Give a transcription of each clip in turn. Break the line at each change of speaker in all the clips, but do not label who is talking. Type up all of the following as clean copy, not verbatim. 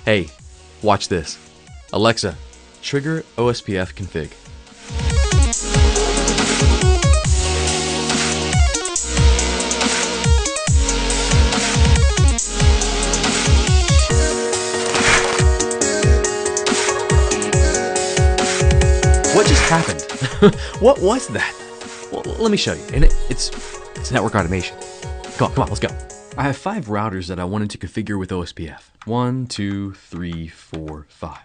Hey, watch this. Alexa, trigger OSPF config. What just happened? What was that? Well, let me show you. And it's network automation. Come on, let's go. I have 5 routers that I wanted to configure with OSPF. 1, 2, 3, 4, 5.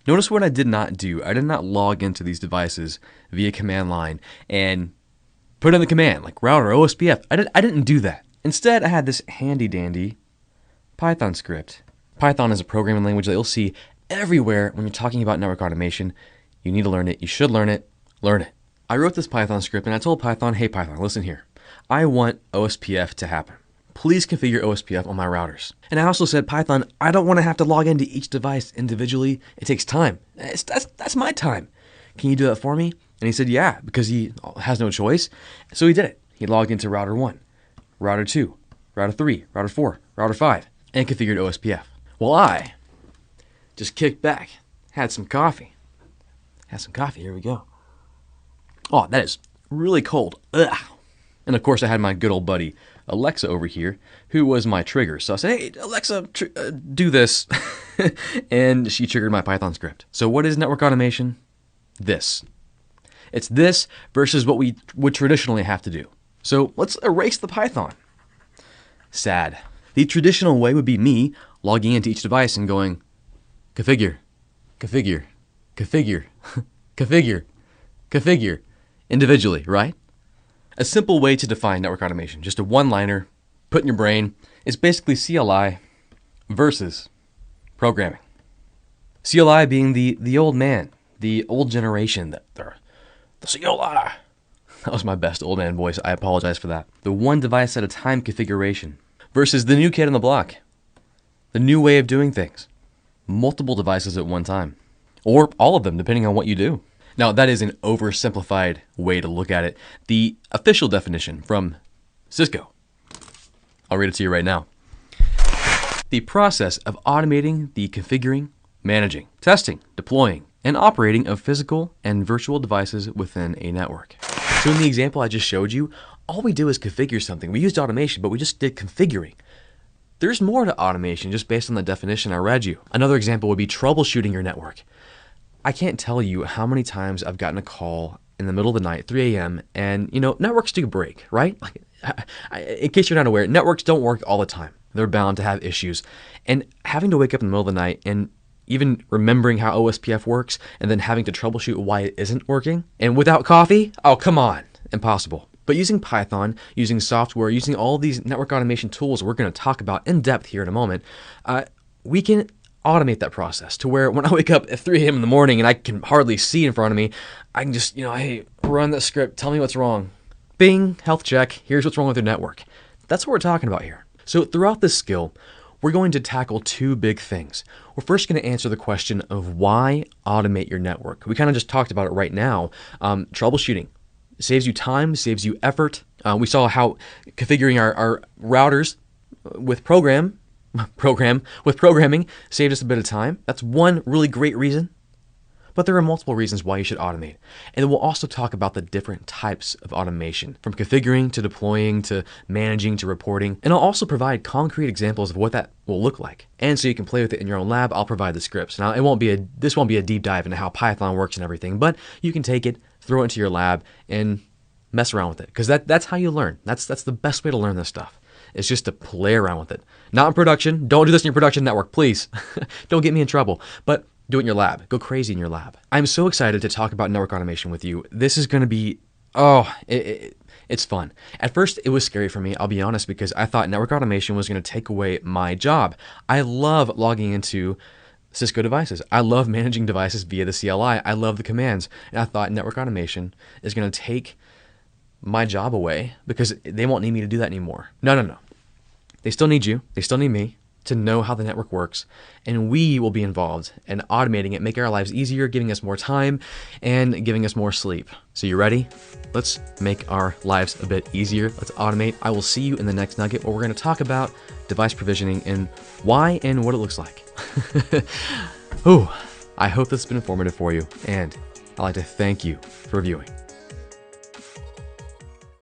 Notice what I did not do. I did not log into these devices via command line and put in the command like router OSPF. I didn't do that. Instead, I had this handy dandy Python script. Python is a programming language that you'll see everywhere when you're talking about network automation. You need to learn it. You should learn it. Learn it. I wrote this Python script and I told Python, hey Python, listen here. I want OSPF to happen. Please configure OSPF on my routers. And I also said, Python, I don't want to have to log into each device individually. It takes time. That's my time. Can you do that for me? And he said, yeah, because he has no choice. So he did it. He logged into router 1, router 2, router 3, router 4, router 5, and configured OSPF. Well, I just kicked back, had some coffee. Here we go. Oh, that is really cold. Ugh. And of course, I had my good old buddy Alexa over here, who was my trigger. So I said, hey, Alexa, do this. And she triggered my Python script. So what is network automation? This. It's this versus what we would traditionally have to do. So let's erase the Python. Sad. The traditional way would be me logging into each device and going, configure, configure, configure, configure, configure, individually, right? A simple way to define network automation, just a one-liner, put in your brain, is basically CLI versus programming. CLI being the old man, the old generation, the CLI. That was my best old man voice. I apologize for that. The one device at a time configuration versus the new kid on the block, the new way of doing things. Multiple devices at one time, or all of them, depending on what you do. Now, that is an oversimplified way to look at it. The official definition from Cisco, I'll read it to you right now. The process of automating the configuring, managing, testing, deploying, and operating of physical and virtual devices within a network. So in the example I just showed you, all we do is configure something. We used automation, but we just did configuring. There's more to automation just based on the definition I read you. Another example would be troubleshooting your network. I can't tell you how many times I've gotten a call in the middle of the night, 3 a.m., and, networks do break, right? In case you're not aware, networks don't work all the time. They're bound to have issues. And having to wake up in the middle of the night and even remembering how OSPF works and then having to troubleshoot why it isn't working, and without coffee, oh, come on, impossible. But using Python, using software, using all these network automation tools we're going to talk about in depth here in a moment, we can automate that process to where when I wake up at 3 a.m. in the morning and I can hardly see in front of me, I can just, hey, run the script, tell me what's wrong. Bing, health check, here's what's wrong with your network. That's what we're talking about here. So throughout this skill, we're going to tackle 2 big things. We're first going to answer the question of why automate your network. We kind of just talked about it right now. Troubleshooting. It saves you time, saves you effort. We saw how configuring our routers with programming saved us a bit of time. That's one really great reason. But there are multiple reasons why you should automate. And then we'll also talk about the different types of automation, from configuring to deploying to managing to reporting. And I'll also provide concrete examples of what that will look like. And so you can play with it in your own lab. I'll provide the scripts. Now, this won't be a deep dive into how Python works and everything, but you can take it, throw it into your lab, and mess around with it. Because that's how you learn. That's the best way to learn this stuff. It's just to play around with it. Not in production. Don't do this in your production network, please. Don't get me in trouble. But do it in your lab. Go crazy in your lab. I'm so excited to talk about network automation with you. This is going to be, it's fun. At first, it was scary for me, I'll be honest, because I thought network automation was going to take away my job. I love logging into Cisco devices. I love managing devices via the CLI. I love the commands. And I thought network automation is going to take my job away because they won't need me to do that anymore. No. They still need you. They still need me. to know how the network works, and we will be involved in automating it, making our lives easier, giving us more time, and giving us more sleep. So you ready? Let's make our lives a bit easier. Let's automate. I will see you in the next nugget where we're going to talk about device provisioning and why and what it looks like. Ooh, I hope this has been informative for you, and I'd like to thank you for viewing.